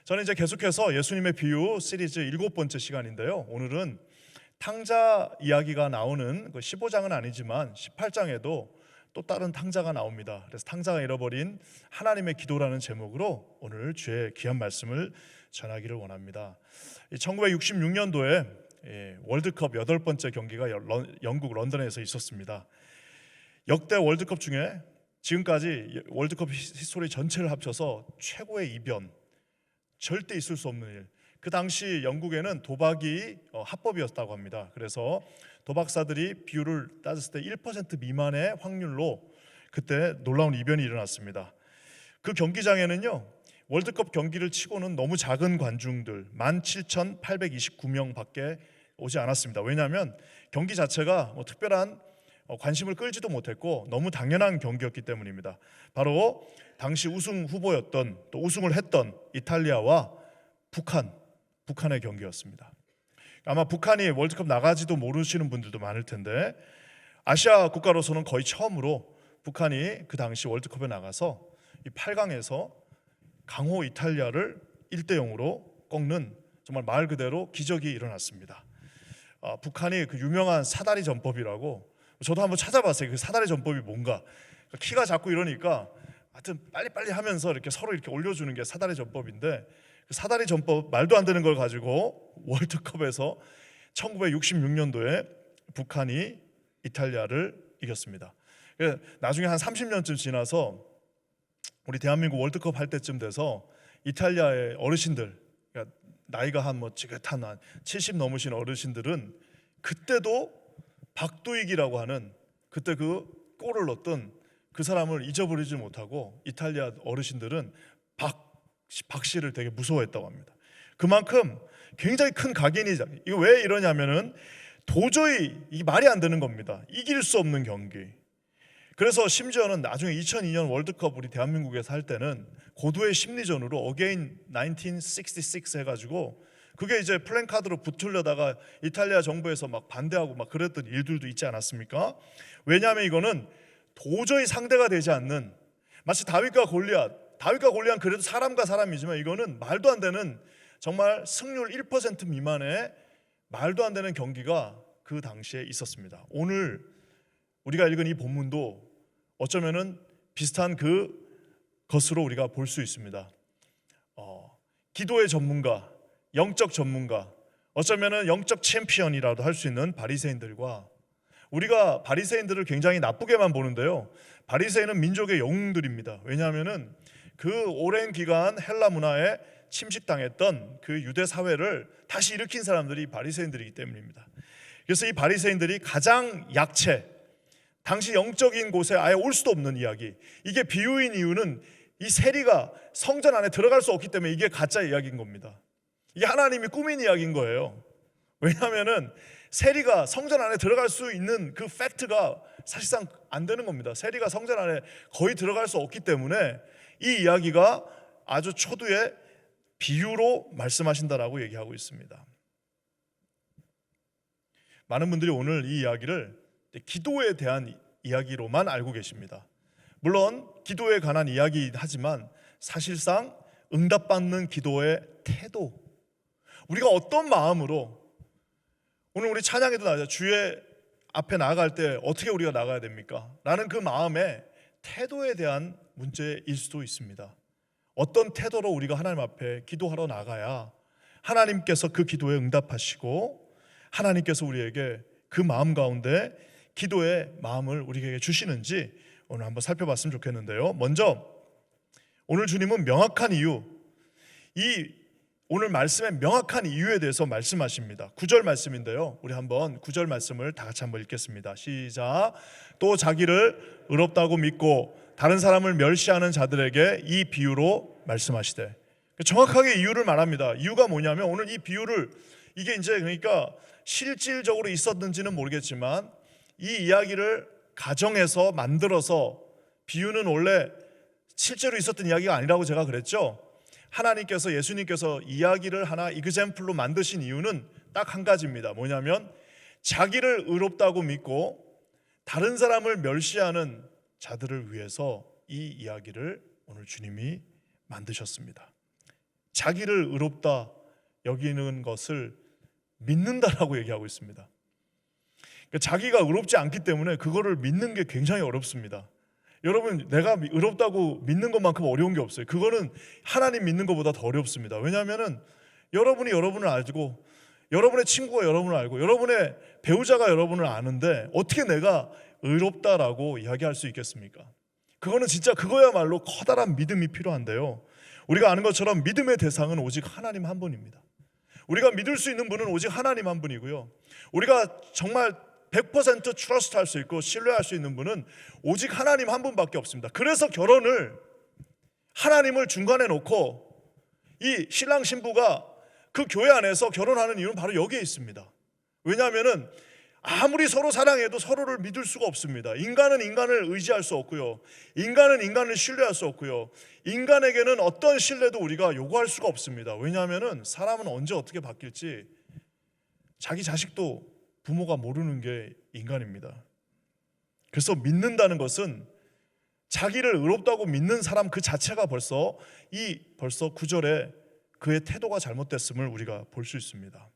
저는 이제 계속해서 예수님의 비유 시리즈 7번째 시간인데요. 오늘은 탕자 이야기가 나오는 그 15장은 아니지만 18장에도 또 다른 탕자가 나옵니다. 그래서 탕자가 잃어버린 하나님의 기도라는 제목으로 오늘 주의 귀한 말씀을 전하기를 원합니다. 1966년도에 월드컵 8번째 경기가 영국 런던에서 있었습니다. 역대 월드컵 중에 지금까지 월드컵 히스토리 전체를 합쳐서 최고의 이변, 절대 있을 수 없는 일. 그 당시 영국에는 도박이 합법이었다고 합니다. 그래서 도박사들이 비율을 따졌을 때 1% 미만의 확률로 그때 놀라운 이변이 일어났습니다. 그 경기장에는요, 월드컵 경기를 치고는 너무 작은 관중들 17,829명밖에 오지 않았습니다. 왜냐하면 경기 자체가 특별한 관심을 끌지도 못했고 너무 당연한 경기였기 때문입니다. 바로 당시 우승 후보였던, 또 우승을 했던 이탈리아와 북한의 경기였습니다. 아마 북한이 월드컵 나가지도 모르시는 분들도 많을 텐데, 아시아 국가로서는 거의 처음으로 북한이 그 당시 월드컵에 나가서 이 8강에서 강호 이탈리아를 1대0으로 꺾는 정말 말 그대로 기적이 일어났습니다. 북한이 그 유명한 사다리 전법이라고, 저도 한번 찾아봤어요. 그 사다리 전법이 뭔가. 키가 작고 이러니까 하여튼 빨리빨리 하면서 이렇게 서로 이렇게 올려주는 게 사다리 전법인데, 그 사다리 전법 말도 안 되는 걸 가지고 월드컵에서 1966년도에 북한이 이탈리아를 이겼습니다. 나중에 한 30년쯤 지나서 우리 대한민국 월드컵 할 때쯤 돼서 이탈리아의 어르신들, 그러니까 나이가 한 지긋한 한 70 넘으신 어르신들은 그때도 박두익이라고 하는 그때 그 골을 넣었던 그 사람을 잊어버리지 못하고 이탈리아 어르신들은 박 씨를 되게 무서워했다고 합니다. 그만큼 굉장히 큰 각인이죠. 이거 왜 이러냐면은 도저히 이게 말이 안 되는 겁니다. 이길 수 없는 경기. 그래서 심지어는 나중에 2002년 월드컵 우리 대한민국에서 할 때는 고도의 심리전으로 Again 1966 해가지고 그게 이제 플랜카드로 붙으려다가 이탈리아 정부에서 막 반대하고 막 그랬던 일들도 있지 않았습니까? 왜냐하면 이거는 도저히 상대가 되지 않는, 마치 다윗과 골리앗 그래도 사람과 사람이지만 이거는 말도 안 되는, 정말 승률 1% 미만의 말도 안 되는 경기가 그 당시에 있었습니다. 오늘 우리가 읽은 이 본문도 어쩌면은 비슷한 그 것으로 우리가 볼 수 있습니다. 기도의 전문가, 영적 전문가, 어쩌면은 영적 챔피언이라도 할 수 있는 바리새인들과, 우리가 바리새인들을 굉장히 나쁘게만 보는데요, 바리새인은 민족의 영웅들입니다. 왜냐하면은 그 오랜 기간 헬라 문화에 침식당했던 그 유대 사회를 다시 일으킨 사람들이 바리새인들이기 때문입니다. 그래서 이 바리새인들이 가장 약체, 당시 영적인 곳에 아예 올 수도 없는 이야기, 이게 비유인 이유는 이 세리가 성전 안에 들어갈 수 없기 때문에 이게 가짜 이야기인 겁니다. 이게 하나님이 꾸민 이야기인 거예요. 왜냐하면은 세리가 성전 안에 들어갈 수 있는 그 팩트가 사실상 안 되는 겁니다. 세리가 성전 안에 거의 들어갈 수 없기 때문에 이 이야기가 아주 초두의 비유로 말씀하신다라고 얘기하고 있습니다. 많은 분들이 오늘 이 이야기를 기도에 대한 이야기로만 알고 계십니다. 물론 기도에 관한 이야기이긴 하지만 사실상 응답받는 기도의 태도, 우리가 어떤 마음으로, 오늘 우리 찬양에도 나오죠. 주의 앞에 나아갈 때 어떻게 우리가 나가야 됩니까? 라는 그 마음의 태도에 대한 문제일 수도 있습니다. 어떤 태도로 우리가 하나님 앞에 기도하러 나가야 하나님께서 그 기도에 응답하시고 하나님께서 우리에게 그 마음 가운데 기도의 마음을 우리에게 주시는지 오늘 한번 살펴봤으면 좋겠는데요. 먼저 오늘 주님은 명확한 이유, 이 오늘 말씀의 명확한 이유에 대해서 말씀하십니다. 9절 말씀인데요, 우리 한번 9절 말씀을 다 같이 한번 읽겠습니다. 시작. 또 자기를 의롭다고 믿고 다른 사람을 멸시하는 자들에게 이 비유로 말씀하시되, 정확하게 이유를 말합니다. 이유가 뭐냐면 오늘 이 비유를, 이게 이제 그러니까 실질적으로 있었는지는 모르겠지만 이 이야기를 가정에서 만들어서, 비유는 원래 실제로 있었던 이야기가 아니라고 제가 그랬죠. 하나님께서, 예수님께서 이야기를 하나 이그젬플로 만드신 이유는 딱 한 가지입니다. 뭐냐면 자기를 의롭다고 믿고 다른 사람을 멸시하는 자들을 위해서 이 이야기를 오늘 주님이 만드셨습니다. 자기를 의롭다 여기는 것을 믿는다라고 얘기하고 있습니다. 그러니까 자기가 의롭지 않기 때문에 그거를 믿는 게 굉장히 어렵습니다. 여러분, 내가 의롭다고 믿는 것만큼 어려운 게 없어요. 그거는 하나님 믿는 것보다 더 어렵습니다. 왜냐하면 여러분이 여러분을 알고, 여러분의 친구가 여러분을 알고, 여러분의 배우자가 여러분을 아는데 어떻게 내가 의롭다라고 이야기할 수 있겠습니까? 그거는 진짜 그거야말로 커다란 믿음이 필요한데요, 우리가 아는 것처럼 믿음의 대상은 오직 하나님 한 분입니다. 우리가 믿을 수 있는 분은 오직 하나님 한 분이고요, 우리가 정말 100% 트러스트할 수 있고 신뢰할 수 있는 분은 오직 하나님 한 분밖에 없습니다. 그래서 결혼을 하나님을 중간에 놓고 이 신랑 신부가 그 교회 안에서 결혼하는 이유는 바로 여기에 있습니다. 왜냐하면 아무리 서로 사랑해도 서로를 믿을 수가 없습니다. 인간은 인간을 의지할 수 없고요, 인간은 인간을 신뢰할 수 없고요, 인간에게는 어떤 신뢰도 우리가 요구할 수가 없습니다. 왜냐하면 사람은 언제 어떻게 바뀔지 자기 자식도 부모가 모르는 게 인간입니다. 그래서 믿는다는 것은 자기를 의롭다고 믿는 사람 그 자체가 벌써 9절에 그의 태도가 잘못됐음을 우리가 볼 수 있습니다.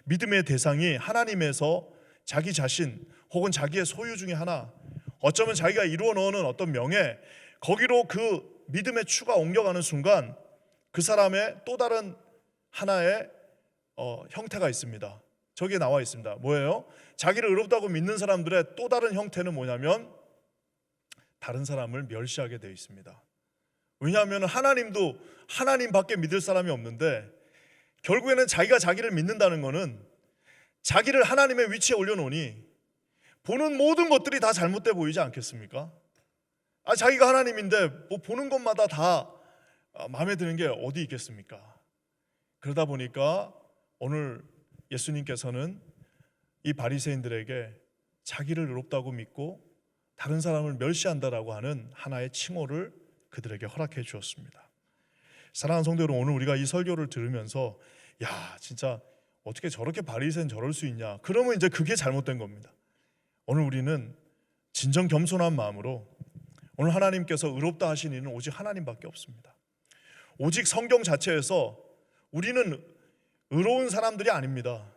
믿음의 대상이 하나님에서 자기 자신 혹은 자기의 소유 중에 하나, 어쩌면 자기가 이루어 놓는 어떤 명예, 거기로 그 믿음의 추가 옮겨가는 순간 그 사람의 또 다른 하나의 형태가 있습니다. 저기에 나와 있습니다. 뭐예요? 자기를 의롭다고 믿는 사람들의 또 다른 형태는 뭐냐면 다른 사람을 멸시하게 되어 있습니다. 왜냐하면 하나님도 하나님밖에 믿을 사람이 없는데, 결국에는 자기가 자기를 믿는다는 것은 자기를 하나님의 위치에 올려놓으니 보는 모든 것들이 다 잘못돼 보이지 않겠습니까? 자기가 하나님인데 뭐 보는 것마다 다 마음에 드는 게 어디 있겠습니까? 그러다 보니까 오늘 예수님께서는 이 바리새인들에게 자기를 의롭다고 믿고 다른 사람을 멸시한다라고 하는 하나의 칭호를 그들에게 허락해 주었습니다. 사랑하는 성도 여러분, 오늘 우리가 이 설교를 들으면서 야, 진짜 어떻게 저렇게 바리새인 저럴 수 있냐, 그러면 이제 그게 잘못된 겁니다. 오늘 우리는 진정 겸손한 마음으로, 오늘 하나님께서 의롭다 하신 이는 오직 하나님밖에 없습니다. 오직 성경 자체에서 우리는 의로운 사람들이 아닙니다.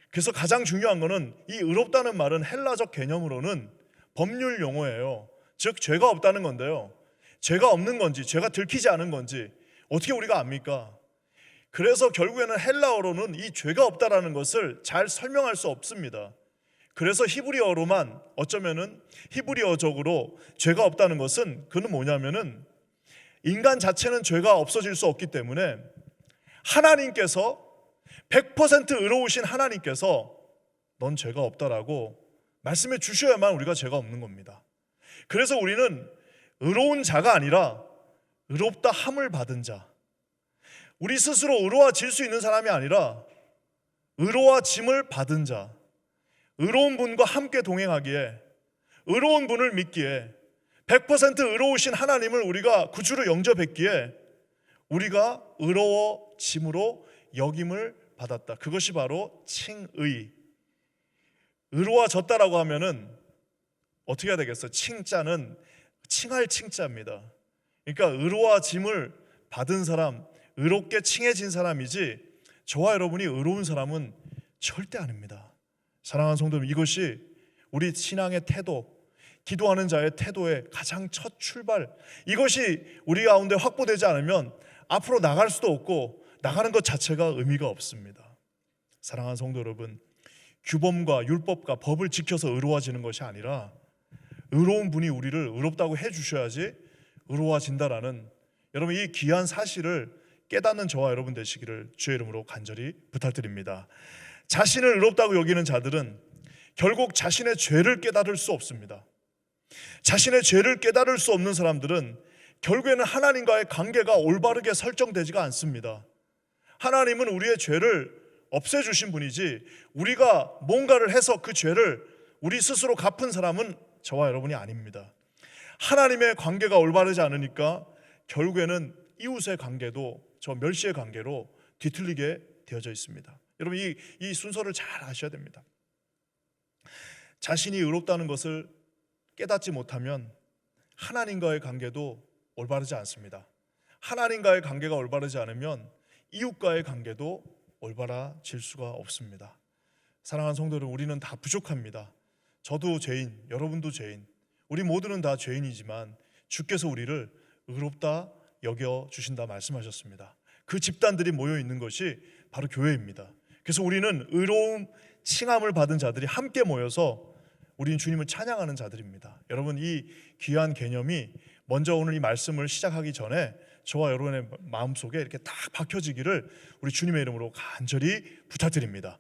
그래서 가장 중요한 것은 이 의롭다는 말은 헬라적 개념으로는 법률 용어예요. 즉 죄가 없다는 건데요, 죄가 없는 건지 죄가 들키지 않은 건지 어떻게 우리가 압니까? 그래서 결국에는 헬라어로는 이 죄가 없다라는 것을 잘 설명할 수 없습니다. 그래서 히브리어로만, 어쩌면은 히브리어적으로 죄가 없다는 것은 그는 뭐냐면은 인간 자체는 죄가 없어질 수 없기 때문에 하나님께서 100% 의로우신 하나님께서 넌 죄가 없다라고 말씀해 주셔야만 우리가 죄가 없는 겁니다. 그래서 우리는 의로운 자가 아니라 의롭다 함을 받은 자, 우리 스스로 의로워질 수 있는 사람이 아니라 의로워짐을 받은 자, 의로운 분과 함께 동행하기에, 의로운 분을 믿기에, 100% 의로우신 하나님을 우리가 구주로 영접했기에 우리가 의로워짐으로 여김을 받았다. 그것이 바로 칭의. 의로워졌다라고 하면은 어떻게 해야 되겠어? 칭자는 칭할 칭자입니다. 그러니까 의로워짐을 받은 사람, 의롭게 칭해진 사람이지 저와 여러분이 의로운 사람은 절대 아닙니다. 사랑하는 성도 여러분, 이것이 우리 신앙의 태도, 기도하는 자의 태도의 가장 첫 출발, 이것이 우리 가운데 확보되지 않으면 앞으로 나갈 수도 없고 나가는 것 자체가 의미가 없습니다. 사랑하는 성도 여러분, 규범과 율법과 법을 지켜서 의로워지는 것이 아니라 의로운 분이 우리를 의롭다고 해주셔야지 의로워진다라는, 여러분 이 귀한 사실을 깨닫는 저와 여러분 되시기를 주의 이름으로 간절히 부탁드립니다. 자신을 의롭다고 여기는 자들은 결국 자신의 죄를 깨달을 수 없습니다. 자신의 죄를 깨달을 수 없는 사람들은 결국에는 하나님과의 관계가 올바르게 설정되지가 않습니다. 하나님은 우리의 죄를 없애주신 분이지 우리가 뭔가를 해서 그 죄를 우리 스스로 갚은 사람은 저와 여러분이 아닙니다. 하나님의 관계가 올바르지 않으니까 결국에는 이웃의 관계도 저 멸시의 관계로 뒤틀리게 되어져 있습니다. 여러분 이 순서를 잘 아셔야 됩니다. 자신이 의롭다는 것을 깨닫지 못하면 하나님과의 관계도 올바르지 않습니다. 하나님과의 관계가 올바르지 않으면 이웃과의 관계도 올바라질 수가 없습니다. 사랑하는 성도들, 우리는 다 부족합니다. 저도 죄인, 여러분도 죄인, 우리 모두는 다 죄인이지만 주께서 우리를 의롭다 여겨주신다 말씀하셨습니다. 그 집단들이 모여 있는 것이 바로 교회입니다. 그래서 우리는 의로움 칭함을 받은 자들이 함께 모여서 우리는 주님을 찬양하는 자들입니다. 여러분, 이 귀한 개념이 먼저 오늘 이 말씀을 시작하기 전에 저와 여러분의 마음속에 이렇게 딱 박혀지기를 우리 주님의 이름으로 간절히 부탁드립니다.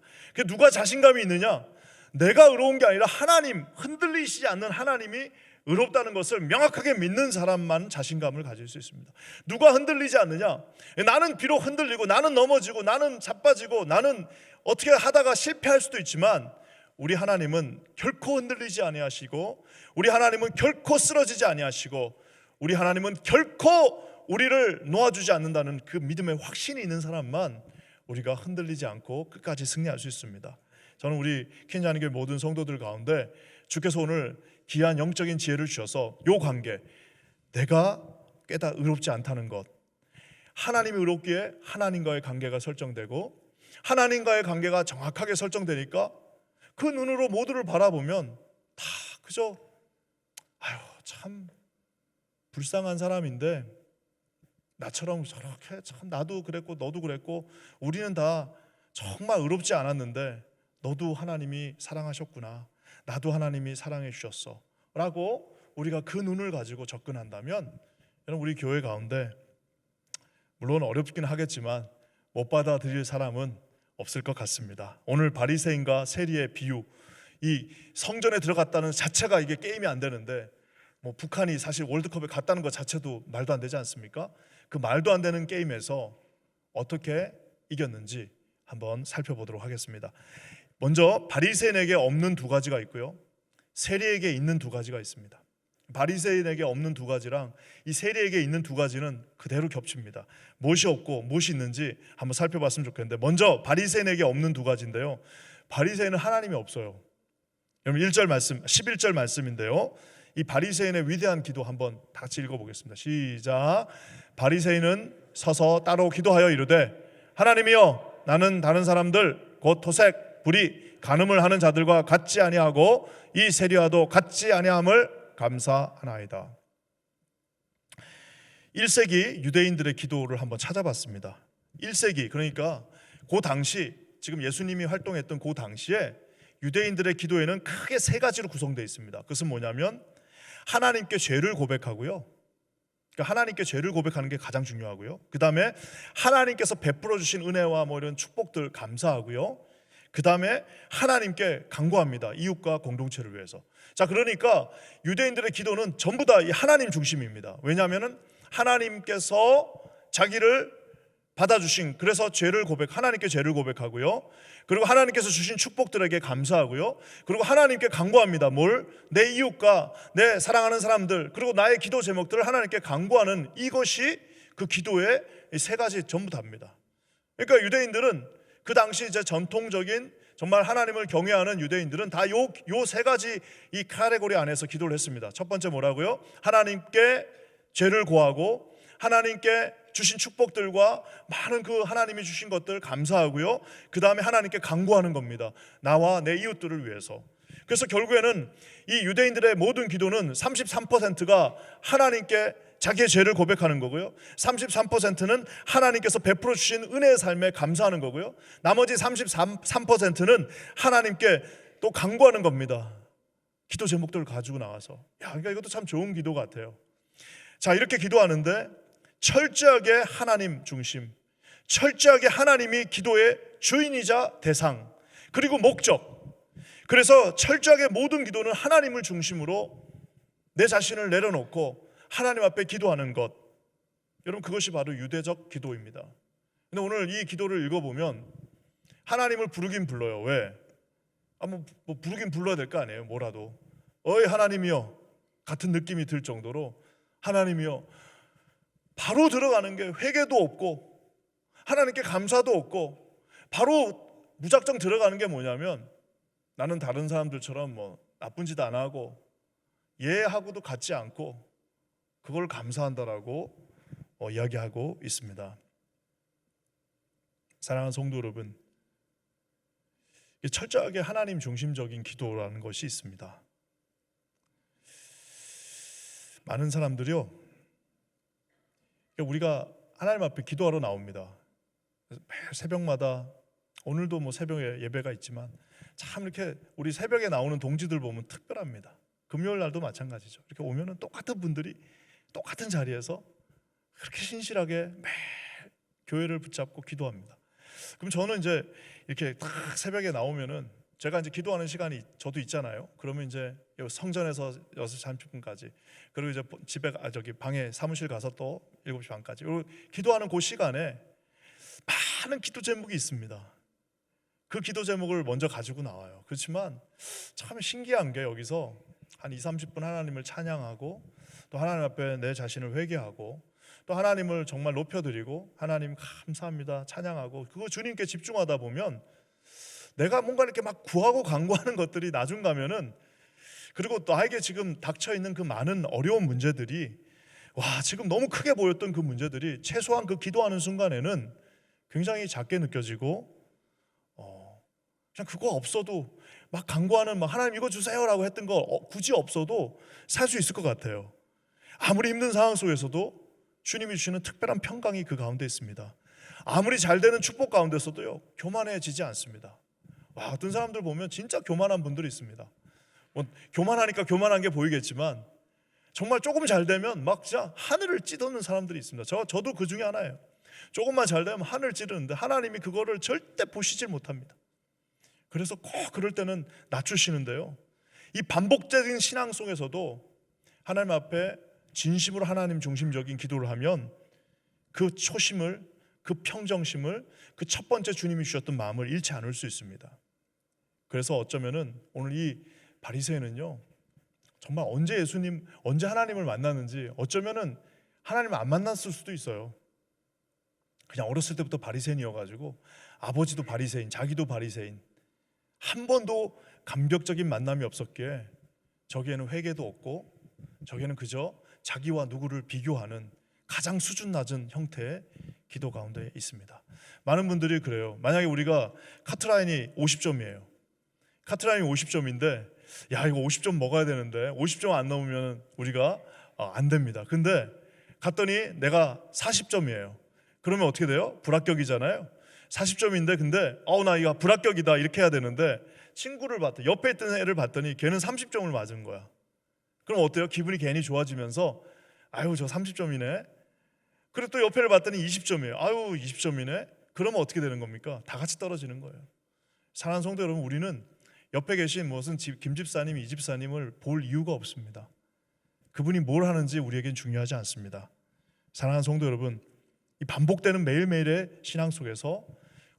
누가 자신감이 있느냐? 내가 의로운 게 아니라 하나님, 흔들리시지 않는 하나님이 의롭다는 것을 명확하게 믿는 사람만 자신감을 가질 수 있습니다. 누가 흔들리지 않느냐? 나는 비록 흔들리고, 나는 넘어지고, 나는 자빠지고, 나는 어떻게 하다가 실패할 수도 있지만 우리 하나님은 결코 흔들리지 아니하시고, 우리 하나님은 결코 쓰러지지 아니하시고, 우리 하나님은 결코 우리를 놓아주지 않는다는 그 믿음의 확신이 있는 사람만 우리가 흔들리지 않고 끝까지 승리할 수 있습니다. 저는 우리 켄자님교회 모든 성도들 가운데 주께서 오늘 귀한 영적인 지혜를 주셔서 요 관계, 내가 깨다 의롭지 않다는 것, 하나님이 의롭기에 하나님과의 관계가 설정되고, 하나님과의 관계가 정확하게 설정되니까 그 눈으로 모두를 바라보면 다 그저 아유 참 불쌍한 사람인데 나처럼 저렇게 참 나도 그랬고 너도 그랬고 우리는 다 정말 의롭지 않았는데 너도 하나님이 사랑하셨구나, 나도 하나님이 사랑해 주셨어 라고 우리가 그 눈을 가지고 접근한다면, 여러분 우리 교회 가운데 물론 어렵긴 하겠지만 못 받아들일 사람은 없을 것 같습니다. 오늘 바리새인과 세리의 비유, 이 성전에 들어갔다는 자체가 이게 게임이 안 되는데 뭐 북한이 사실 월드컵에 갔다는 것 자체도 말도 안 되지 않습니까? 그 말도 안 되는 게임에서 어떻게 이겼는지 한번 살펴보도록 하겠습니다. 먼저 바리새인에게 없는 두 가지가 있고요, 세리에게 있는 두 가지가 있습니다. 바리새인에게 없는 두 가지랑 이 세리에게 있는 두 가지는 그대로 겹칩니다. 무엇이 없고 무엇이 있는지 한번 살펴봤으면 좋겠는데, 먼저 바리새인에게 없는 두 가지인데요, 바리새인은 하나님이 없어요. 여러분 1절 말씀, 11절 말씀인데요, 이 바리새인의 위대한 기도 한번 다 같이 읽어보겠습니다. 시작. 바리새인은 서서 따로 기도하여 이르되, 하나님이여, 나는 다른 사람들 곧 토색, 불의, 간음을 하는 자들과 같지 아니하고 이 세리와도 같지 아니함을 감사하나이다. 1세기 유대인들의 기도를 한번 찾아봤습니다. 1세기, 그러니까 그 당시, 지금 예수님이 활동했던 그 당시에 유대인들의 기도에는 크게 세 가지로 구성되어 있습니다. 그것은 뭐냐면 하나님께 죄를 고백하고요, 그러니까 하나님께 죄를 고백하는 게 가장 중요하고요, 그 다음에 하나님께서 베풀어 주신 은혜와 뭐 이런 축복들 감사하고요, 그 다음에 하나님께 간구합니다. 이웃과 공동체를 위해서. 자, 그러니까 유대인들의 기도는 전부 다 이 하나님 중심입니다. 왜냐하면 하나님께서 자기를 받아주신, 그래서 죄를 하나님께 죄를 고백하고요, 그리고 하나님께서 주신 축복들에게 감사하고요, 그리고 하나님께 간구합니다. 뭘? 내 이웃과 내 사랑하는 사람들, 그리고 나의 기도 제목들을 하나님께 간구하는, 이것이 그 기도의 세 가지 전부 다입니다. 그러니까 유대인들은 그 당시 이제 전통적인 정말 하나님을 경외하는 유대인들은 다 요 세 가지 이 카테고리 안에서 기도를 했습니다. 첫 번째 뭐라고요? 하나님께 죄를 고하고 하나님께 주신 축복들과 많은 그 하나님이 주신 것들 감사하고요, 그 다음에 하나님께 간구하는 겁니다. 나와 내 이웃들을 위해서. 그래서 결국에는 이 유대인들의 모든 기도는 33%가 하나님께 자기의 죄를 고백하는 거고요, 33%는 하나님께서 베풀어 주신 은혜의 삶에 감사하는 거고요, 나머지 33%는 하나님께 또 간구하는 겁니다. 기도 제목들을 가지고 나와서. 그러니까 이것도 참 좋은 기도 같아요. 자, 이렇게 기도하는데 철저하게 하나님 중심, 철저하게 하나님이 기도의 주인이자 대상, 그리고 목적. 그래서 철저하게 모든 기도는 하나님을 중심으로 내 자신을 내려놓고 하나님 앞에 기도하는 것, 여러분 그것이 바로 유대적 기도입니다. 근데 오늘 이 기도를 읽어보면 하나님을 부르긴 불러요. 왜? 뭐 부르긴 불러야 될 거 아니에요. 뭐라도 어이 하나님이여 같은 느낌이 들 정도로 하나님이여, 바로 들어가는 게 회개도 없고 하나님께 감사도 없고 바로 무작정 들어가는 게 뭐냐면, 나는 다른 사람들처럼 뭐 나쁜 짓 안 하고 얘하고도 같지 않고 그걸 감사한다라고 이야기하고 있습니다. 사랑하는 성도 여러분, 철저하게 하나님 중심적인 기도라는 것이 있습니다. 많은 사람들이요, 우리가 하나님 앞에 기도하러 나옵니다. 매일 새벽마다, 오늘도 뭐 새벽에 예배가 있지만 참 이렇게 우리 새벽에 나오는 동지들 보면 특별합니다. 금요일 날도 마찬가지죠. 이렇게 오면은 똑같은 분들이 똑같은 자리에서 그렇게 신실하게 매일 교회를 붙잡고 기도합니다. 그럼 저는 이제 이렇게 딱 새벽에 나오면은 제가 이제 기도하는 시간이 저도 있잖아요. 그러면 이제 성전에서 6시 30분까지, 그리고 이제 집에 방에 사무실 가서 또 7시 반까지, 그리고 기도하는 그 시간에 많은 기도 제목이 있습니다. 그 기도 제목을 먼저 가지고 나와요. 그렇지만 참 신기한 게, 여기서 한 20-30분 하나님을 찬양하고 또 하나님 앞에 내 자신을 회개하고 또 하나님을 정말 높여드리고 하나님 감사합니다 찬양하고 그거 주님께 집중하다 보면 내가 뭔가 이렇게 막 구하고 간구하는 것들이 나중 가면은, 그리고 나에게 지금 닥쳐있는 그 많은 어려운 문제들이, 와, 지금 너무 크게 보였던 그 문제들이 최소한 그 기도하는 순간에는 굉장히 작게 느껴지고, 그냥 그거 없어도 막 간구하는, 막 하나님 이거 주세요라고 했던 거 굳이 없어도 살 수 있을 것 같아요. 아무리 힘든 상황 속에서도 주님이 주시는 특별한 평강이 그 가운데 있습니다. 아무리 잘 되는 축복 가운데서도요, 교만해지지 않습니다. 와, 어떤 사람들 보면 진짜 교만한 분들이 있습니다. 뭐 교만하니까 교만한 게 보이겠지만 정말 조금 잘 되면 막 진짜 하늘을 찌르는 사람들이 있습니다. 저도 그 중에 하나예요. 조금만 잘 되면 하늘을 찌르는데 하나님이 그거를 절대 보시질 못합니다. 그래서 꼭 그럴 때는 낮추시는데요, 이 반복적인 신앙 속에서도 하나님 앞에 진심으로 하나님 중심적인 기도를 하면 그 초심을, 그 평정심을, 그 첫 번째 주님이 주셨던 마음을 잃지 않을 수 있습니다. 그래서 어쩌면은 오늘 이 바리새인은요, 정말 언제 하나님을 만났는지, 어쩌면은 하나님을 안 만났을 수도 있어요. 그냥 어렸을 때부터 바리새인이어가지고 아버지도 바리새인, 자기도 바리새인, 한 번도 감격적인 만남이 없었기에 저기에는 회개도 없고 저기에는 그저 자기와 누구를 비교하는 가장 수준 낮은 형태의 기도 가운데 있습니다. 많은 분들이 그래요. 만약에 우리가 카트라인이 50점이에요. 카트라인이 50점인데 야, 이거 50점 먹어야 되는데 50점 안 넘으면 우리가 안 됩니다. 근데 갔더니 내가 40점이에요. 그러면 어떻게 돼요? 불합격이잖아요. 40점인데 근데 나 이거 불합격이다 이렇게 해야 되는데, 친구를 봤더니, 옆에 있던 애를 봤더니 걔는 30점을 맞은 거야. 그럼 어때요? 기분이 괜히 좋아지면서 아유 저 30점이네. 그리고 또 옆에를 봤더니 20점이에요. 아유 20점이네. 그러면 어떻게 되는 겁니까? 다 같이 떨어지는 거예요. 사랑하는 성도 여러분, 우리는 옆에 계신 무슨 김 집사님, 이 집사님을 볼 이유가 없습니다. 그분이 뭘 하는지 우리에겐 중요하지 않습니다. 사랑하는 성도 여러분, 이 반복되는 매일매일의 신앙 속에서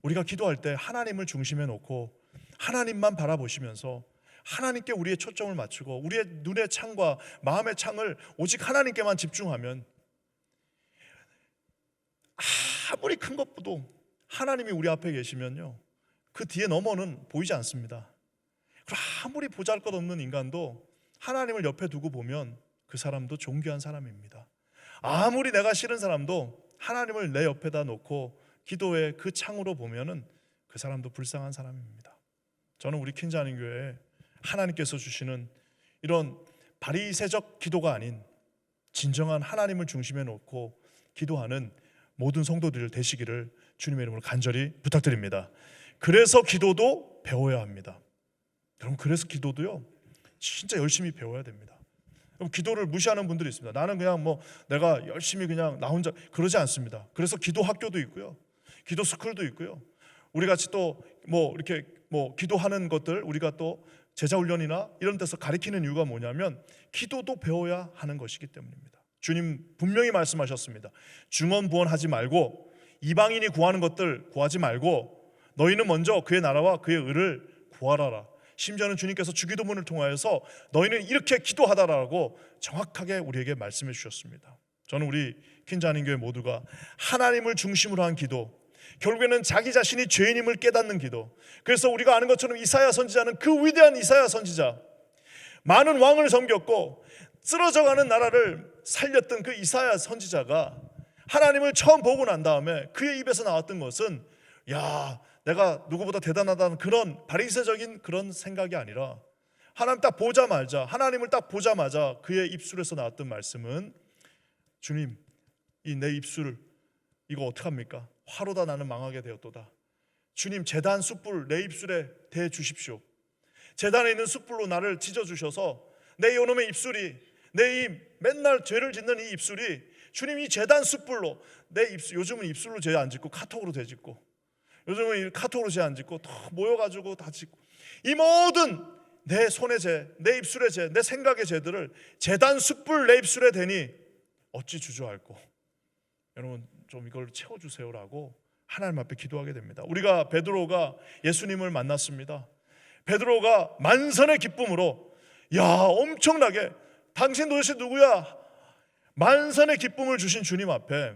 우리가 기도할 때 하나님을 중심에 놓고 하나님만 바라보시면서 하나님께 우리의 초점을 맞추고 우리의 눈의 창과 마음의 창을 오직 하나님께만 집중하면, 아무리 큰 것보다 하나님이 우리 앞에 계시면요, 그 뒤에 너머는 보이지 않습니다. 그리고 아무리 보잘것없는 인간도 하나님을 옆에 두고 보면 그 사람도 존귀한 사람입니다. 아무리 내가 싫은 사람도 하나님을 내 옆에다 놓고 기도의 그 창으로 보면은 그 사람도 불쌍한 사람입니다. 저는 우리 퀸자님교회에 하나님께서 주시는 이런 바리새적 기도가 아닌 진정한 하나님을 중심에 놓고 기도하는 모든 성도들 되시기를 주님의 이름으로 간절히 부탁드립니다. 그래서 기도도 배워야 합니다. 여러분, 그래서 기도도요 진짜 열심히 배워야 됩니다. 기도를 무시하는 분들이 있습니다. 나는 그냥 내가 열심히 그냥 나 혼자, 그러지 않습니다. 그래서 기도 학교도 있고요, 기도 스쿨도 있고요. 우리 같이 또 이렇게 기도하는 것들 우리가 또 제자훈련이나 이런 데서 가르치는 이유가 뭐냐면 기도도 배워야 하는 것이기 때문입니다. 주님 분명히 말씀하셨습니다. 중언부언하지 말고 이방인이 구하는 것들 구하지 말고 너희는 먼저 그의 나라와 그의 의를 구하라라. 심지어는 주님께서 주기도문을 통하여서 너희는 이렇게 기도하다라고 정확하게 우리에게 말씀해 주셨습니다. 저는 우리 퀸자님교회 모두가 하나님을 중심으로 한 기도, 결국에는 자기 자신이 죄인임을 깨닫는 기도. 그래서 우리가 아는 것처럼 이사야 선지자는, 그 위대한 이사야 선지자, 많은 왕을 섬겼고 쓰러져가는 나라를 살렸던 그 이사야 선지자가 하나님을 처음 보고 난 다음에 그의 입에서 나왔던 것은 야, 내가 누구보다 대단하다는 그런 바리새적인 그런 생각이 아니라 하나님을 딱 보자마자 그의 입술에서 나왔던 말씀은 주님, 이 내 입술 이거 어떡합니까? 화로다 나는 망하게 되었도다. 주님, 제단 숯불 내 입술에 대 주십시오. 제단에 있는 숯불로 나를 찢어 주셔서 내 이놈의 입술이, 내 이 맨날 죄를 짓는 이 입술이 주님 이 제단 숯불로 내 입술, 요즘은 입술로 죄 안 짓고 카톡으로 죄 짓고, 요즘은 카톡으로 죄 안 짓고 다 모여가지고 다 짓고, 이 모든 내 손의 죄, 내 입술의 죄, 내 생각의 죄들을 제단 숯불 내 입술에 대니 어찌 주저앉고, 여러분 좀 이걸 채워주세요라고 하나님 앞에 기도하게 됩니다. 우리가 베드로가 예수님을 만났습니다. 베드로가 만선의 기쁨으로, 야, 엄청나게 당신 도대체 누구야? 만선의 기쁨을 주신 주님 앞에,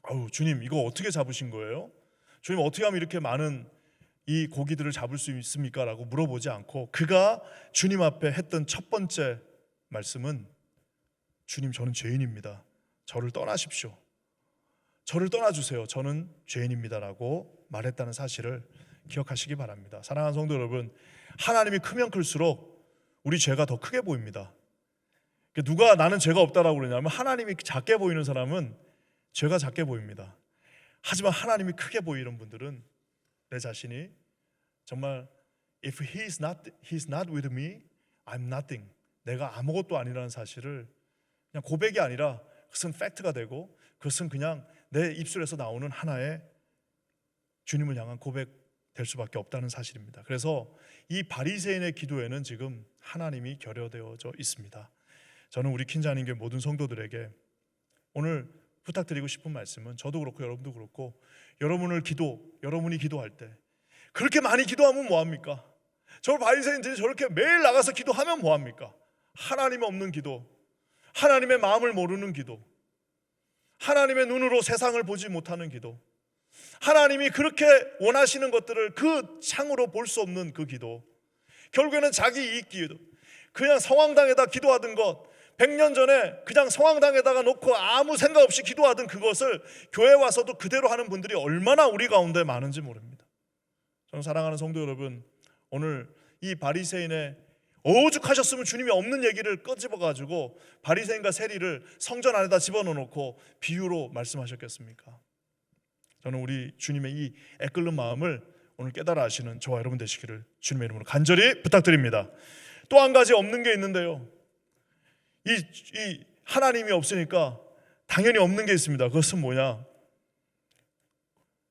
아우 주님 이거 어떻게 잡으신 거예요? 주님 어떻게 하면 이렇게 많은 이 고기들을 잡을 수 있습니까? 라고 물어보지 않고 그가 주님 앞에 했던 첫 번째 말씀은 주님, 저는 죄인입니다. 저를 떠나십시오. 저를 떠나주세요. 저는 죄인입니다라고 말했다는 사실을 기억하시기 바랍니다. 사랑하는 성도 여러분, 하나님이 크면 클수록 우리 죄가 더 크게 보입니다. 누가 나는 죄가 없다라고 그러냐면 하나님이 작게 보이는 사람은 죄가 작게 보입니다. 하지만 하나님이 크게 보이는 분들은 내 자신이 정말 If he's not with me, I'm nothing. 내가 아무것도 아니라는 사실을 그냥 고백이 아니라 그것은 팩트가 되고 그것은 그냥 내 입술에서 나오는 하나의 주님을 향한 고백 될 수밖에 없다는 사실입니다. 그래서 이 바리새인의 기도에는 지금 하나님이 결여되어져 있습니다. 저는 우리 킨자님교회 모든 성도들에게 오늘 부탁드리고 싶은 말씀은, 저도 그렇고 여러분도 그렇고, 여러분이 기도할 때 그렇게 많이 기도하면 뭐합니까? 저 바리새인들이 저렇게 매일 나가서 기도하면 뭐합니까? 하나님 없는 기도, 하나님의 마음을 모르는 기도, 하나님의 눈으로 세상을 보지 못하는 기도, 하나님이 그렇게 원하시는 것들을 그 창으로 볼 수 없는 그 기도, 결국에는 자기 이익 기도, 그냥 성황당에다 기도하던 것, 100년 전에 그냥 성황당에다가 놓고 아무 생각 없이 기도하던 그것을 교회 와서도 그대로 하는 분들이 얼마나 우리 가운데 많은지 모릅니다. 저는 사랑하는 성도 여러분, 오늘 이 바리새인의 오죽하셨으면 주님이 없는 얘기를 끄집어가지고 바리새인과 세리를 성전 안에다 집어넣어놓고 비유로 말씀하셨겠습니까? 저는 우리 주님의 이 애끓는 마음을 오늘 깨달아 하시는 저와 여러분 되시기를 주님의 이름으로 간절히 부탁드립니다. 또 한 가지 없는 게 있는데요, 이 하나님이 없으니까 당연히 없는 게 있습니다. 그것은 뭐냐?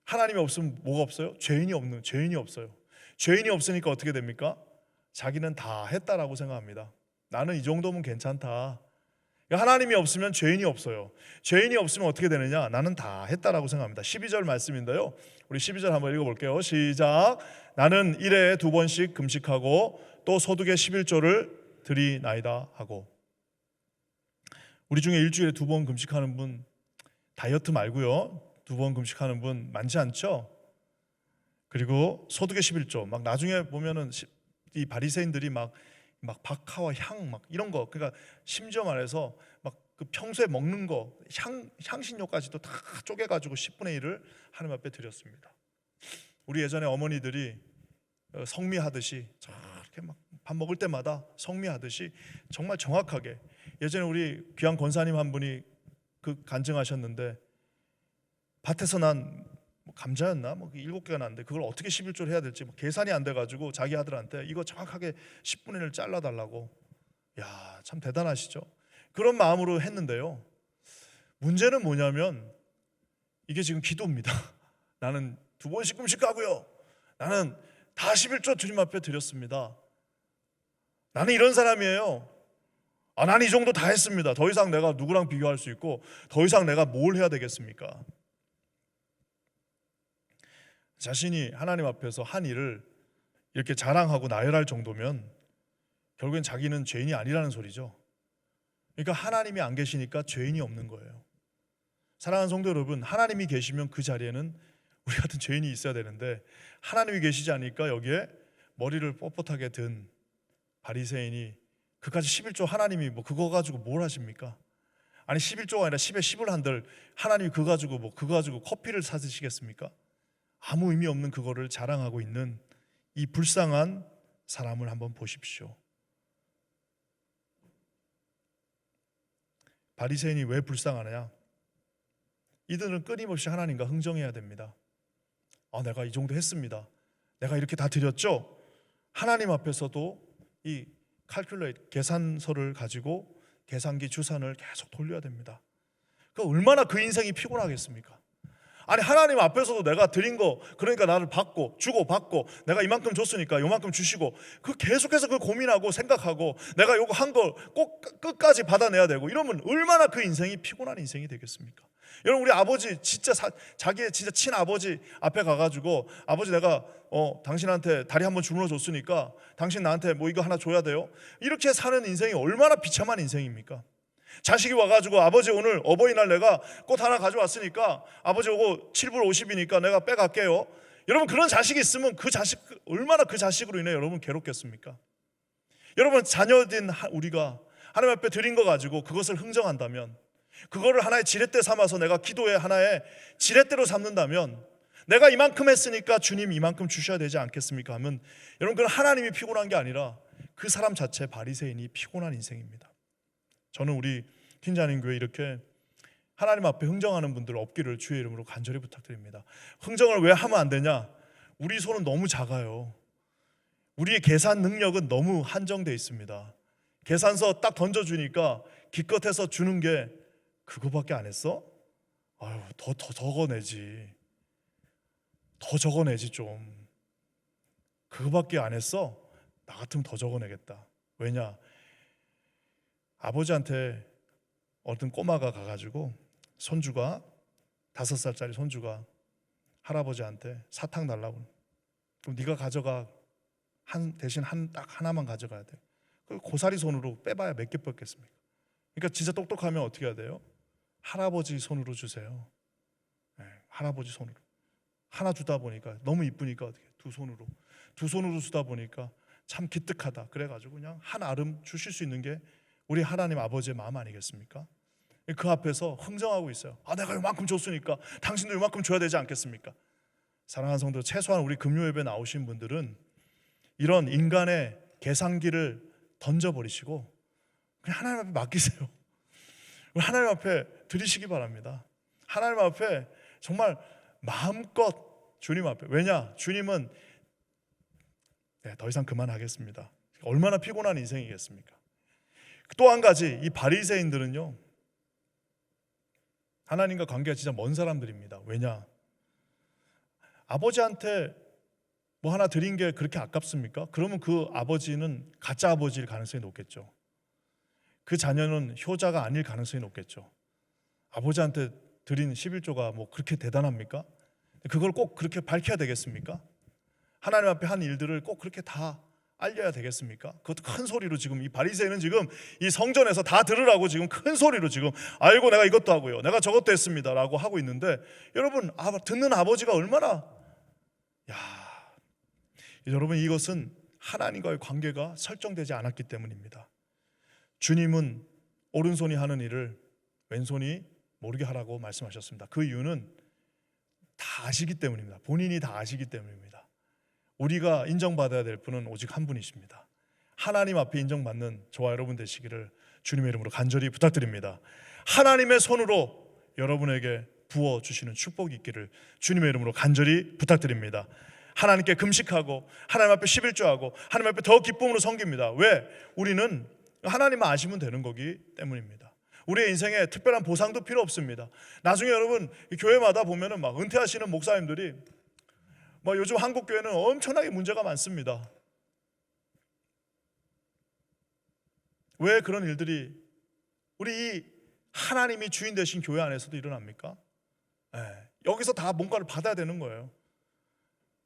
하나님이 없으면 뭐가 없어요? 죄인이 없어요. 죄인이 없으니까 어떻게 됩니까? 자기는 다 했다라고 생각합니다. 나는 이 정도면 괜찮다. 하나님이 없으면 죄인이 없어요. 죄인이 없으면 어떻게 되느냐? 나는 다 했다라고 생각합니다. 12절 말씀인데요, 우리 12절 한번 읽어볼게요. 시작. 나는 1회에 2번씩 금식하고 또 소득의 11조를 드리나이다 하고. 우리 중에 일주일에 2번 금식하는 분, 다이어트 말고요, 2번 금식하는 분 많지 않죠? 그리고 소득의 11조, 막 나중에 보면은 이 바리새인들이 막 박하와 향 막 이런 거, 그러니까 심지어 말해서 막 그 평소에 먹는 거 향신료까지도 다 쪼개가지고 10분의 1을 하나님 앞에 드렸습니다. 우리 예전에 어머니들이 성미하듯이 저렇게 막 밥 먹을 때마다 성미하듯이 정말 정확하게, 예전에 우리 귀한 권사님 한 분이 그 간증하셨는데, 밭에서 난 감자였나? 7개가 났는데 그걸 어떻게 11조를 해야 될지 계산이 안 돼가지고 자기 아들한테 이거 정확하게 10분의 1을 잘라달라고. 야, 참 대단하시죠? 그런 마음으로 했는데요, 문제는 뭐냐면 이게 지금 기도입니다. 나는 2번씩 금식하고요, 나는 다 11조 주님 앞에 드렸습니다. 나는 이런 사람이에요. 나는 이 정도 다 했습니다. 더 이상 내가 누구랑 비교할 수 있고 더 이상 내가 뭘 해야 되겠습니까? 자신이 하나님 앞에서 한 일을 이렇게 자랑하고 나열할 정도면 결국엔 자기는 죄인이 아니라는 소리죠. 그러니까 하나님이 안 계시니까 죄인이 없는 거예요. 사랑하는 성도 여러분, 하나님이 계시면 그 자리에는 우리 같은 죄인이 있어야 되는데 하나님이 계시지 않으니까 여기에 머리를 뻣뻣하게 든 바리새인이 그까지 11조 하나님이 그거 가지고 뭘 하십니까? 아니 11조가 아니라 10에 10을 한들 하나님이 그거 가지고 커피를 사드시겠습니까? 아무 의미 없는 그거를 자랑하고 있는 이 불쌍한 사람을 한번 보십시오. 바리새인이 왜 불쌍하냐? 이들은 끊임없이 하나님과 흥정해야 됩니다. 내가 이 정도 했습니다. 내가 이렇게 다 드렸죠? 하나님 앞에서도 이 계산서를 가지고 계산기 주산을 계속 돌려야 됩니다. 얼마나 그 인생이 피곤하겠습니까? 아니 하나님 앞에서도 내가 드린 거, 그러니까 나를 주고 받고 내가 이만큼 줬으니까 요만큼 주시고, 계속해서 고민하고 생각하고 내가 요거 한 거 꼭 끝까지 받아내야 되고, 이러면 얼마나 그 인생이 피곤한 인생이 되겠습니까? 여러분, 우리 아버지 진짜 자기의 진짜 친아버지 앞에 가가지고, 아버지 내가 당신한테 다리 한번 주물러 줬으니까 당신 나한테 뭐 이거 하나 줘야 돼요, 이렇게 사는 인생이 얼마나 비참한 인생입니까? 자식이 와가지고 아버지 오늘 어버이날 내가 꽃 하나 가져왔으니까 아버지 이거 7불 50이니까 내가 빼갈게요. 여러분, 그런 자식이 있으면 그 자식 얼마나 그 자식으로 인해 여러분 괴롭겠습니까? 여러분, 자녀된 우리가 하나님 앞에 드린 거 가지고 그것을 흥정한다면, 그거를 하나의 지렛대 삼아서 내가 기도의 하나의 지렛대로 삼는다면, 내가 이만큼 했으니까 주님 이만큼 주셔야 되지 않겠습니까? 하면 여러분, 그건 하나님이 피곤한 게 아니라 그 사람 자체 바리새인이 피곤한 인생입니다. 저는 우리 흰자님교회 이렇게 하나님 앞에 흥정하는 분들 없기를 주의 이름으로 간절히 부탁드립니다. 흥정을 왜 하면 안 되냐? 우리 손은 너무 작아요. 우리의 계산 능력은 너무 한정되어 있습니다. 계산서 딱 던져주니까 기껏해서 주는 게 그거밖에 안 했어? 더 적어내지. 더 적어내지 좀. 그거밖에 안 했어? 나 같으면 더 적어내겠다. 왜냐? 아버지한테 어떤 꼬마가 가가지고, 손주가 5살짜리 손주가 할아버지한테 사탕 달라고. 그럼 네가 가져가. 대신 딱 하나만 가져가야 돼. 고사리 손으로 빼봐야 몇 개 뻗겠습니까? 그러니까 진짜 똑똑하면 어떻게 해야 돼요? 할아버지 손으로 주세요. 할아버지 손으로. 하나 주다 보니까 너무 이쁘니까 어떻게 두 손으로 주다 보니까 참 기특하다. 그래가지고 그냥 한 알음 주실 수 있는 게 우리 하나님 아버지의 마음 아니겠습니까? 그 앞에서 흥정하고 있어요. 내가 이만큼 줬으니까 당신도 이만큼 줘야 되지 않겠습니까? 사랑하는 성도, 최소한 우리 금요예배 나오신 분들은 이런 인간의 계산기를 던져버리시고 그냥 하나님 앞에 맡기세요. 하나님 앞에 드리시기 바랍니다. 하나님 앞에 정말 마음껏 주님 앞에. 왜냐? 주님은 더 이상 그만하겠습니다. 얼마나 피곤한 인생이겠습니까? 또 한 가지, 이 바리새인들은요, 하나님과 관계가 진짜 먼 사람들입니다. 왜냐? 아버지한테 뭐 하나 드린 게 그렇게 아깝습니까? 그러면 그 아버지는 가짜 아버지일 가능성이 높겠죠. 그 자녀는 효자가 아닐 가능성이 높겠죠. 아버지한테 드린 11조가 뭐 그렇게 대단합니까? 그걸 꼭 그렇게 밝혀야 되겠습니까? 하나님 앞에 한 일들을 꼭 그렇게 다 알려야 되겠습니까? 그것도 큰 소리로 지금 이 바리새인은 지금 이 성전에서 다 들으라고 지금 큰 소리로 지금, 아이고 내가 이것도 하고요, 내가 저것도 했습니다 라고 하고 있는데, 여러분 듣는 아버지가 얼마나, 여러분, 이것은 하나님과의 관계가 설정되지 않았기 때문입니다. 주님은 오른손이 하는 일을 왼손이 모르게 하라고 말씀하셨습니다. 그 이유는 다 아시기 때문입니다. 본인이 다 아시기 때문입니다. 우리가 인정받아야 될 분은 오직 한 분이십니다. 하나님 앞에 인정받는 저와 여러분 되시기를 주님의 이름으로 간절히 부탁드립니다. 하나님의 손으로 여러분에게 부어주시는 축복이 있기를 주님의 이름으로 간절히 부탁드립니다. 하나님께 금식하고 하나님 앞에 11조하고 하나님 앞에 더 기쁨으로 섬깁니다. 왜? 우리는 하나님만 아시면 되는 거기 때문입니다. 우리의 인생에 특별한 보상도 필요 없습니다. 나중에 여러분 교회마다 보면은 막 은퇴하시는 목사님들이 요즘 한국 교회는 엄청나게 문제가 많습니다. 왜 그런 일들이 우리 이 하나님이 주인 되신 교회 안에서도 일어납니까? 여기서 다 뭔가를 받아야 되는 거예요.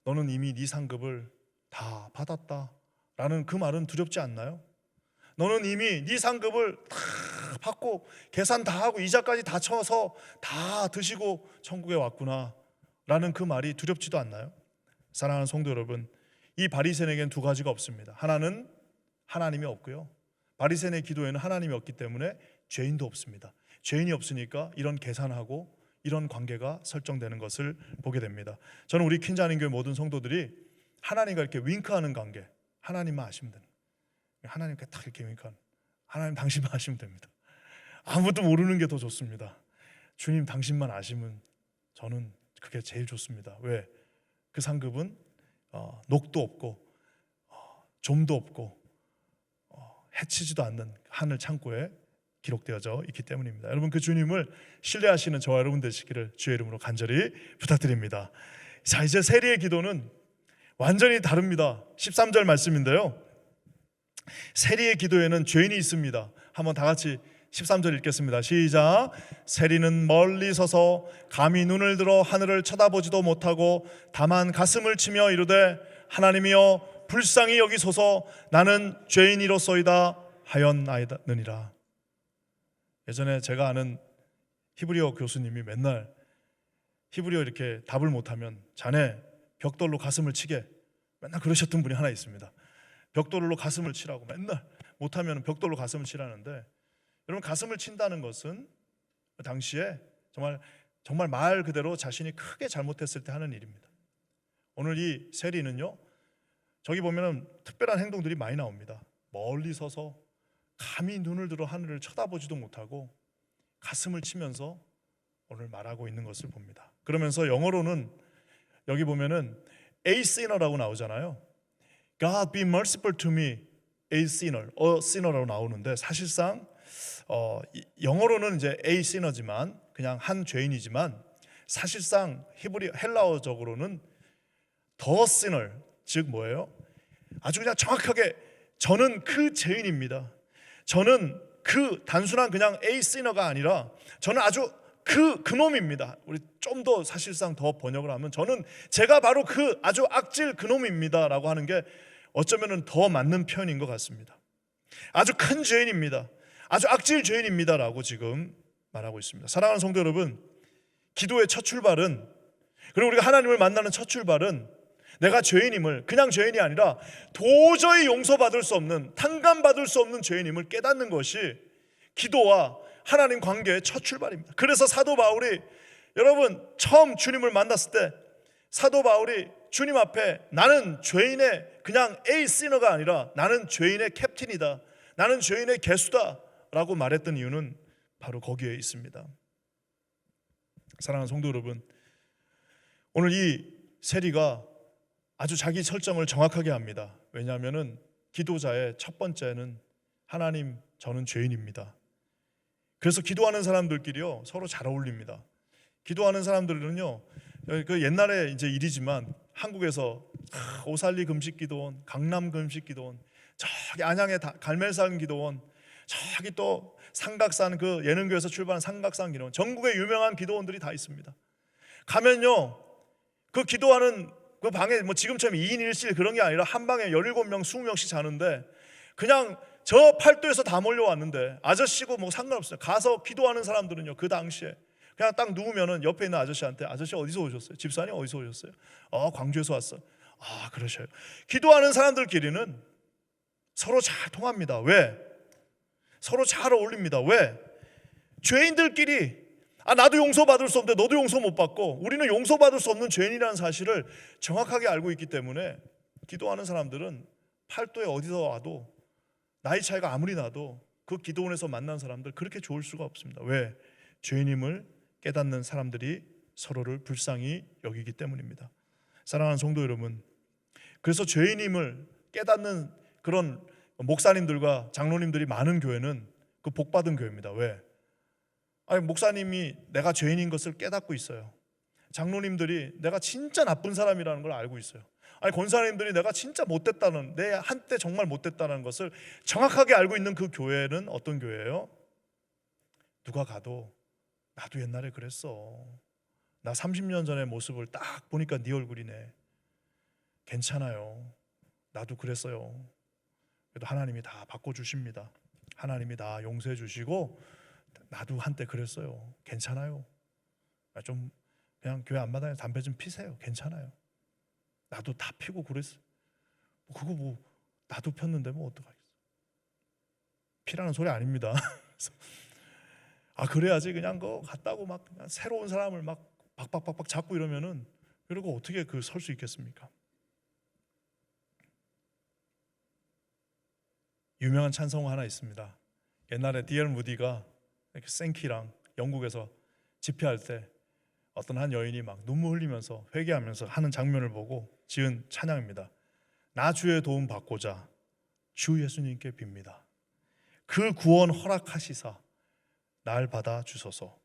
너는 이미 네 상급을 다 받았다 라는 그 말은 두렵지 않나요? 너는 이미 네 상급을 다 받고 계산 다 하고 이자까지 다 쳐서 다 드시고 천국에 왔구나 라는 그 말이 두렵지도 않나요? 사랑하는 성도 여러분, 이 바리새인에게는 두 가지가 없습니다. 하나는 하나님이 없고요, 바리새인의 기도에는 하나님이 없기 때문에 죄인도 없습니다. 죄인이 없으니까 이런 계산하고 이런 관계가 설정되는 것을 보게 됩니다. 저는 우리 퀸자님교회 모든 성도들이 하나님과 이렇게 윙크하는 관계, 하나님만 아시면 됩니다. 하나님께 딱 이렇게 윙크하는, 하나님 당신만 아시면 됩니다. 아무도 모르는 게 더 좋습니다. 주님 당신만 아시면 저는 그게 제일 좋습니다. 왜? 그 상급은 녹도 없고 좀도 없고 해치지도 않는 하늘 창고에 기록되어져 있기 때문입니다. 여러분, 그 주님을 신뢰하시는 저와 여러분 되시기를 주의 이름으로 간절히 부탁드립니다. 자, 이제 세리의 기도는 완전히 다릅니다. 13절 말씀인데요, 세리의 기도에는 죄인이 있습니다. 한번 다 같이 13절 읽겠습니다. 시작. 세리는 멀리 서서 감히 눈을 들어 하늘을 쳐다보지도 못하고 다만 가슴을 치며 이르되 하나님이여 불쌍히 여기소서 나는 죄인이로소이다 하였나이다느니라. 예전에 제가 아는 히브리어 교수님이 맨날 히브리어 이렇게 답을 못하면 자네 벽돌로 가슴을 치게 맨날 그러셨던 분이 하나 있습니다. 벽돌로 가슴을 치라고 맨날 못하면 벽돌로 가슴을 치라는데, 여러분, 가슴을 친다는 것은 당시에 정말 말 그대로 자신이 크게 잘못했을 때 하는 일입니다. 오늘 이 세리는요, 저기 보면은 특별한 행동들이 많이 나옵니다. 멀리 서서 감히 눈을 들어 하늘을 쳐다보지도 못하고 가슴을 치면서 오늘 말하고 있는 것을 봅니다. 그러면서 영어로는 여기 보면은 a sinner라고 나오잖아요. God be merciful to me, a sinner, a sinner라고 나오는데, 사실상 영어로는 이제 a sinner지만 그냥 한 죄인이지만 사실상 헬라어적으로는 the sinner, 즉 뭐예요? 아주 그냥 정확하게 저는 그 죄인입니다. 저는 그 단순한 그냥 a sinner가 아니라 저는 아주 그놈입니다. 우리 좀 더 사실상 더 번역을 하면 저는 제가 바로 그 아주 악질 그놈입니다라고 하는 게 어쩌면은 더 맞는 표현인 것 같습니다. 아주 큰 죄인입니다. 아주 악질 죄인입니다라고 지금 말하고 있습니다. 사랑하는 성도 여러분, 기도의 첫 출발은, 그리고 우리가 하나님을 만나는 첫 출발은 내가 죄인임을, 그냥 죄인이 아니라 도저히 용서받을 수 없는, 탕감받을 수 없는 죄인임을 깨닫는 것이 기도와 하나님 관계의 첫 출발입니다. 그래서 사도 바울이, 여러분, 처음 주님을 만났을 때 사도 바울이 주님 앞에 나는 죄인의 그냥 A 시너가 아니라 나는 죄인의 캡틴이다, 나는 죄인의 개수다 라고 말했던 이유는 바로 거기에 있습니다. 사랑하는 성도 여러분, 오늘 이 세리가 아주 자기 설정을 정확하게 합니다. 왜냐하면 기도자의 첫 번째는 하나님, 저는 죄인입니다. 그래서 기도하는 사람들끼리요 서로 잘 어울립니다. 기도하는 사람들은요, 그 옛날에 이제 일이지만 한국에서 오살리 금식기도원, 강남 금식기도원, 저기 안양의 갈멜산 기도원, 저기 또 삼각산 그 예능교에서 출발한 삼각산 기도원, 전국에 유명한 기도원들이 다 있습니다. 가면요, 그 기도하는 그 방에 뭐 지금처럼 2인 1실 그런 게 아니라 한 방에 17명, 20명씩 자는데 그냥 저 팔도에서 다 몰려왔는데, 아저씨고 뭐 상관없어요. 가서 기도하는 사람들은요, 그 당시에 그냥 딱 누우면은 옆에 있는 아저씨한테 아저씨 어디서 오셨어요? 집사님 어디서 오셨어요? 광주에서 왔어요. 그러셔요. 기도하는 사람들끼리는 서로 잘 통합니다. 왜? 서로 잘 어울립니다. 왜? 죄인들끼리 나도 용서받을 수 없는데 너도 용서 못 받고 우리는 용서받을 수 없는 죄인이라는 사실을 정확하게 알고 있기 때문에 기도하는 사람들은 팔도에 어디서 와도, 나이 차이가 아무리 나도 그 기도원에서 만난 사람들 그렇게 좋을 수가 없습니다. 왜? 죄인임을 깨닫는 사람들이 서로를 불쌍히 여기기 때문입니다. 사랑하는 성도 여러분, 그래서 죄인임을 깨닫는 그런 목사님들과 장로님들이 많은 교회는 그 복받은 교회입니다. 왜? 목사님이 내가 죄인인 것을 깨닫고 있어요. 장로님들이 내가 진짜 나쁜 사람이라는 걸 알고 있어요. 권사님들이 내가 진짜 못됐다는, 내 한때 정말 못됐다는 것을 정확하게 알고 있는 그 교회는 어떤 교회예요? 누가 가도 나도 옛날에 그랬어, 나 30년 전의 모습을 딱 보니까 네 얼굴이네, 괜찮아요, 나도 그랬어요. 그래도 하나님이 다 바꿔주십니다. 하나님이 다 용서해 주시고 나도 한때 그랬어요, 괜찮아요, 좀 그냥 교회 앞마당에 담배 좀 피세요, 괜찮아요, 나도 다 피고 그랬어, 그거 뭐 나도 폈는데 뭐 어떡하겠어, 피라는 소리 아닙니다. 그래야지 그냥 그거 갔다고 막 그냥 새로운 사람을 막 박박박박 잡고 이러면은 그리고 어떻게 그 설 수 있겠습니까? 유명한 찬송 하나 있습니다. 옛날에 D.L. 무디가 생키랑 영국에서 집회할 때 어떤 한 여인이 막 눈물 흘리면서 회개하면서 하는 장면을 보고 지은 찬양입니다. 나 주의 도움 받고자 주 예수님께 빕니다. 그 구원 허락하시사 날 받아 주소서.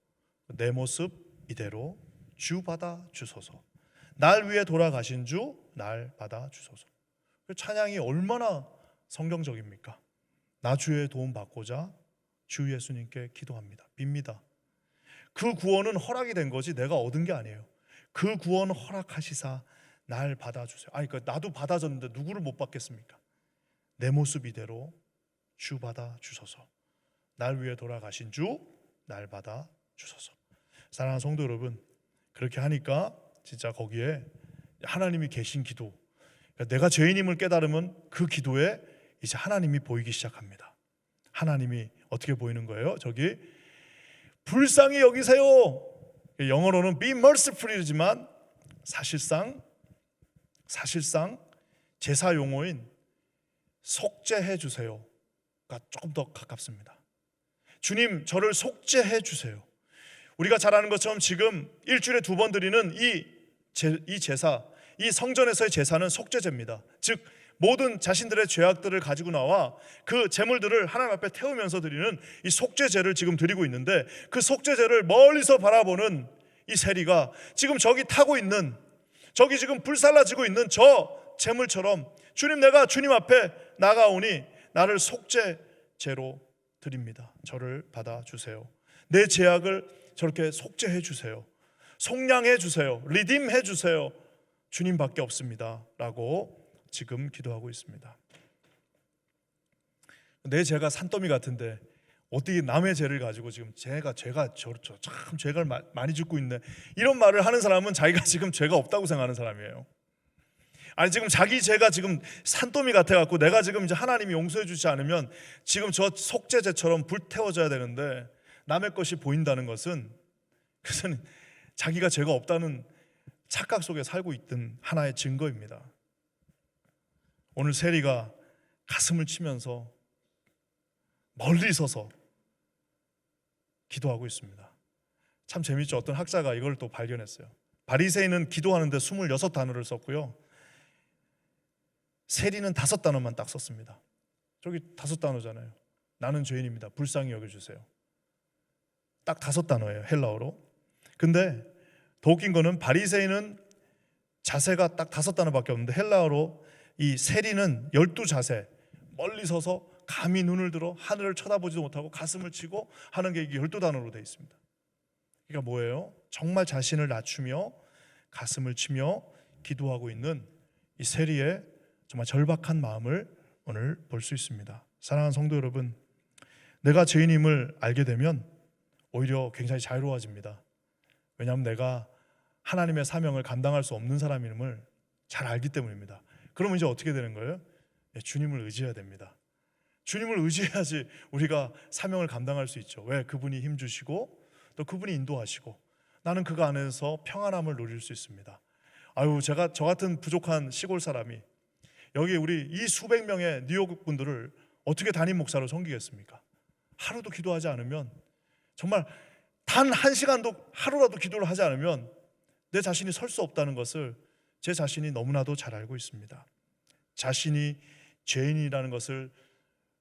내 모습 이대로 주 받아 주소서. 날 위해 돌아가신 주 날 받아 주소서. 그 찬양이 얼마나 성경적입니까? 나 주의 도움 받고자 주 예수님께 기도합니다. 빕니다. 그 구원은 허락이 된 거지 내가 얻은 게 아니에요. 그 구원 허락하시사 날 받아주세요. 그러니까 나도 받아졌는데 누구를 못 받겠습니까? 내 모습 이대로 주 받아 주소서. 날 위해 돌아가신 주 날 받아 주소서. 사랑하는 성도 여러분, 그렇게 하니까 진짜 거기에 하나님이 계신 기도, 그러니까 내가 죄인임을 깨달으면 그 기도에 이제 하나님이 보이기 시작합니다. 하나님이 어떻게 보이는 거예요? 저기 불쌍히 여기세요. 영어로는 be merciful이지만 사실상 제사 용어인 속죄해 주세요가 조금 더 가깝습니다. 주님, 저를 속죄해 주세요. 우리가 잘 아는 것처럼 지금 일주일에 2번 드리는 이 제사, 이 성전에서의 제사는 속죄제입니다. 즉 모든 자신들의 죄악들을 가지고 나와 그 제물들을 하나님 앞에 태우면서 드리는 이 속죄제를 지금 드리고 있는데, 그 속죄제를 멀리서 바라보는 이 세리가 지금 저기 타고 있는, 저기 지금 불살라지고 있는 저 제물처럼 주님, 내가 주님 앞에 나가오니 나를 속죄제로 드립니다. 저를 받아주세요. 내 죄악을 저렇게 속죄해 주세요. 속량해 주세요. 리딤해 주세요. 주님밖에 없습니다 라고 지금 기도하고 있습니다. 내 죄가 산더미 같은데 어떻게 남의 죄를 가지고 지금 제가 참 죄를 많이 짓고 있네, 이런 말을 하는 사람은 자기가 지금 죄가 없다고 생각하는 사람이에요. 지금 자기 죄가 지금 산더미 같아갖고 내가 지금 이제 하나님이 용서해 주지 않으면 지금 저 속죄제처럼 불태워져야 되는데 남의 것이 보인다는 것은 그것은 자기가 죄가 없다는 착각 속에 살고 있던 하나의 증거입니다. 오늘 세리가 가슴을 치면서 멀리 서서 기도하고 있습니다. 참 재밌죠. 어떤 학자가 이걸 또 발견했어요. 바리새인은 기도하는데 26단어를 썼고요, 세리는 5단어만 딱 썼습니다. 저기 5단어잖아요. 나는 죄인입니다. 불쌍히 여겨주세요. 딱 5단어예요, 헬라어로. 근데 더 웃긴 거는 바리새인은 자세가 딱 5단어밖에 없는데 헬라어로 이 세리는 12자세, 멀리 서서 감히 눈을 들어 하늘을 쳐다보지도 못하고 가슴을 치고 하는 게 이게 12단어로 되어 있습니다. 그러니까 뭐예요? 정말 자신을 낮추며 가슴을 치며 기도하고 있는 이 세리의 정말 절박한 마음을 오늘 볼 수 있습니다. 사랑하는 성도 여러분, 내가 죄인임을 알게 되면 오히려 굉장히 자유로워집니다. 왜냐하면 내가 하나님의 사명을 감당할 수 없는 사람임을 잘 알기 때문입니다. 그러면 이제 어떻게 되는 거예요? 주님을 의지해야 됩니다. 주님을 의지해야지 우리가 사명을 감당할 수 있죠. 왜? 그분이 힘주시고 또 그분이 인도하시고 나는 그거 안에서 평안함을 누릴 수 있습니다. 제가 저 같은 부족한 시골 사람이 여기 우리 이 수백 명의 뉴욕 분들을 어떻게 담임 목사로 섬기겠습니까? 하루도 기도하지 않으면, 정말 단 1시간도 하루라도 기도를 하지 않으면 내 자신이 설 수 없다는 것을 제 자신이 너무나도 잘 알고 있습니다. 자신이 죄인이라는 것을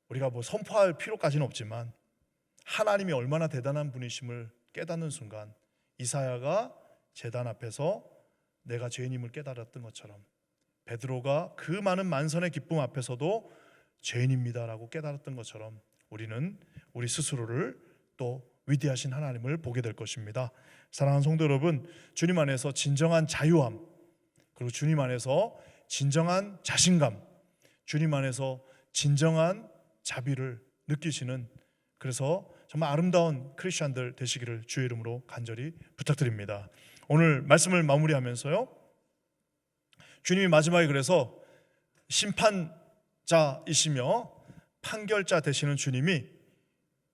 우리가 선포할 필요까지는 없지만 하나님이 얼마나 대단한 분이심을 깨닫는 순간, 이사야가 제단 앞에서 내가 죄인임을 깨달았던 것처럼 베드로가 그 많은 만선의 기쁨 앞에서도 죄인입니다라고 깨달았던 것처럼 우리는 우리 스스로를 또 위대하신 하나님을 보게 될 것입니다. 사랑하는 성도 여러분, 주님 안에서 진정한 자유함, 그리고 주님 안에서 진정한 자신감, 주님 안에서 진정한 자비를 느끼시는, 그래서 정말 아름다운 크리스천들 되시기를 주의 이름으로 간절히 부탁드립니다. 오늘 말씀을 마무리하면서요, 주님이 마지막에 그래서 심판자이시며 판결자 되시는 주님이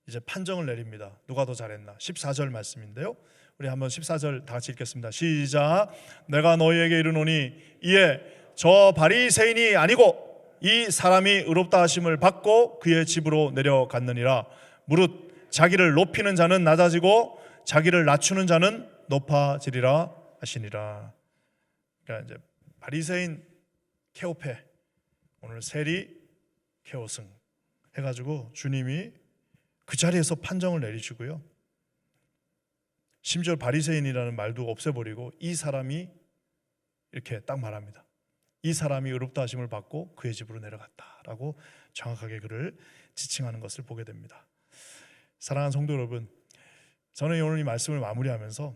이제 판정을 내립니다. 누가 더 잘했나? 14절 말씀인데요. 우리 한번 14절 다 같이 읽겠습니다. 시작. 내가 너희에게 이르노니 이에 저 바리새인이 아니고 이 사람이 의롭다 하심을 받고 그의 집으로 내려갔느니라. 무릇 자기를 높이는 자는 낮아지고 자기를 낮추는 자는 높아지리라 하시니라. 그러니까 이제 바리새인 케오페, 오늘 세리 케오승 해가지고 주님이 그 자리에서 판정을 내리시고요. 심지어 바리새인이라는 말도 없애버리고 이 사람이 이렇게 딱 말합니다. 이 사람이 의롭다 하심을 받고 그의 집으로 내려갔다라고 정확하게 그를 지칭하는 것을 보게 됩니다. 사랑하는 성도 여러분, 저는 오늘 이 말씀을 마무리하면서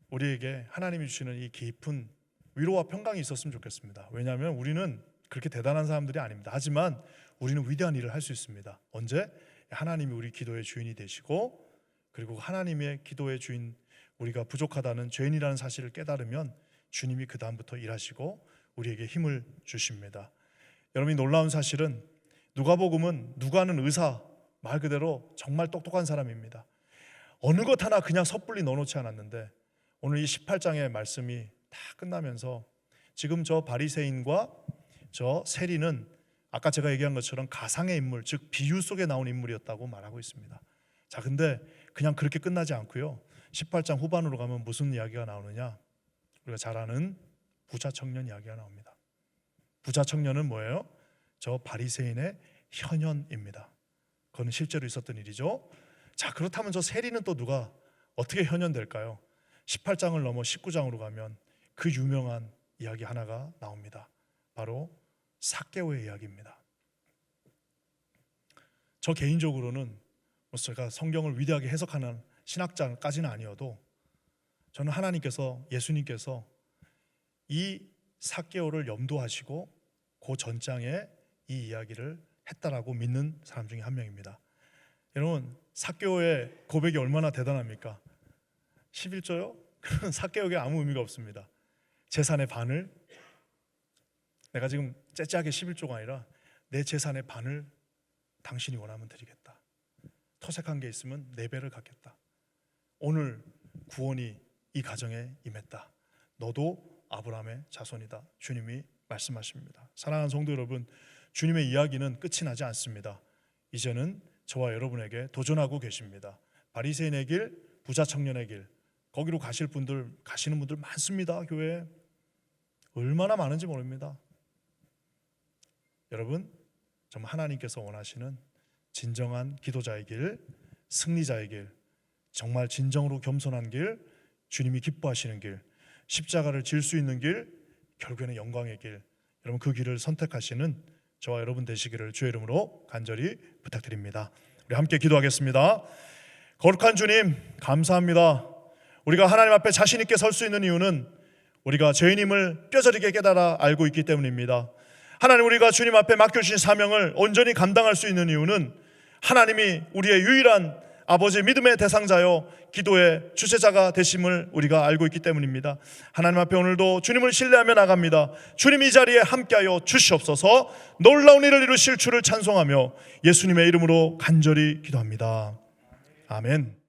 우리에게 하나님이 주시는 이 깊은 위로와 평강이 있었으면 좋겠습니다. 왜냐하면 우리는 그렇게 대단한 사람들이 아닙니다. 하지만 우리는 위대한 일을 할 수 있습니다. 언제? 하나님이 우리 기도의 주인이 되시고, 그리고 하나님의 기도의 주인, 우리가 부족하다는 죄인이라는 사실을 깨달으면 주님이 그 다음부터 일하시고 우리에게 힘을 주십니다. 여러분이 놀라운 사실은 누가복음은 누가는 의사, 말 그대로 정말 똑똑한 사람입니다. 어느 것 하나 그냥 섣불리 넣어놓지 않았는데 오늘 이 18장의 말씀이 다 끝나면서 지금 저 바리새인과 저 세리는 아까 제가 얘기한 것처럼 가상의 인물, 즉 비유 속에 나온 인물이었다고 말하고 있습니다. 자, 근데 그냥 그렇게 끝나지 않고요. 18장 후반으로 가면 무슨 이야기가 나오느냐? 우리가 잘 아는 부자 청년 이야기가 나옵니다. 부자 청년은 뭐예요? 저 바리새인의 현현입니다. 그건 실제로 있었던 일이죠. 자, 그렇다면 저 세리는 또 누가 어떻게 현현될까요? 18장을 넘어 19장으로 가면 그 유명한 이야기 하나가 나옵니다. 바로 삭개오의 이야기입니다. 저 개인적으로는 제가 성경을 위대하게 해석하는 신학자까지는 아니어도 저는 하나님께서, 예수님께서 이 삭개오를 염두하시고 그 전장에 이 이야기를 했다라고 믿는 사람 중에 한 명입니다. 여러분, 삭개오의 고백이 얼마나 대단합니까? 11조요? 그런 삭개오에게 아무 의미가 없습니다. 재산의 반을, 내가 지금 째째하게 11조가 아니라 내 재산의 반을 당신이 원하면 드리겠다. 토색한 게 있으면 4배를 갚겠다. 오늘 구원이 이 가정에 임했다. 너도 아브라함의 자손이다. 주님이 말씀하십니다. 사랑하는 성도 여러분, 주님의 이야기는 끝이 나지 않습니다. 이제는 저와 여러분에게 도전하고 계십니다. 바리새인의 길, 부자 청년의 길, 거기로 가시는 분들 많습니다. 교회에 얼마나 많은지 모릅니다. 여러분, 정말 하나님께서 원하시는 진정한 기도자의 길, 승리자의 길, 정말 진정으로 겸손한 길, 주님이 기뻐하시는 길, 십자가를 질 수 있는 길, 결국에는 영광의 길, 여러분 그 길을 선택하시는 저와 여러분 되시기를 주의 이름으로 간절히 부탁드립니다. 우리 함께 기도하겠습니다. 거룩한 주님, 감사합니다. 우리가 하나님 앞에 자신 있게 설 수 있는 이유는 우리가 죄인임을 뼈저리게 깨달아 알고 있기 때문입니다. 하나님, 우리가 주님 앞에 맡겨주신 사명을 온전히 감당할 수 있는 이유는 하나님이 우리의 유일한 아버지의 믿음의 대상자요 기도의 주체자가 되심을 우리가 알고 있기 때문입니다. 하나님 앞에 오늘도 주님을 신뢰하며 나갑니다. 주님 이 자리에 함께하여 주시옵소서. 놀라운 일을 이루실 주를 찬송하며 예수님의 이름으로 간절히 기도합니다. 아멘.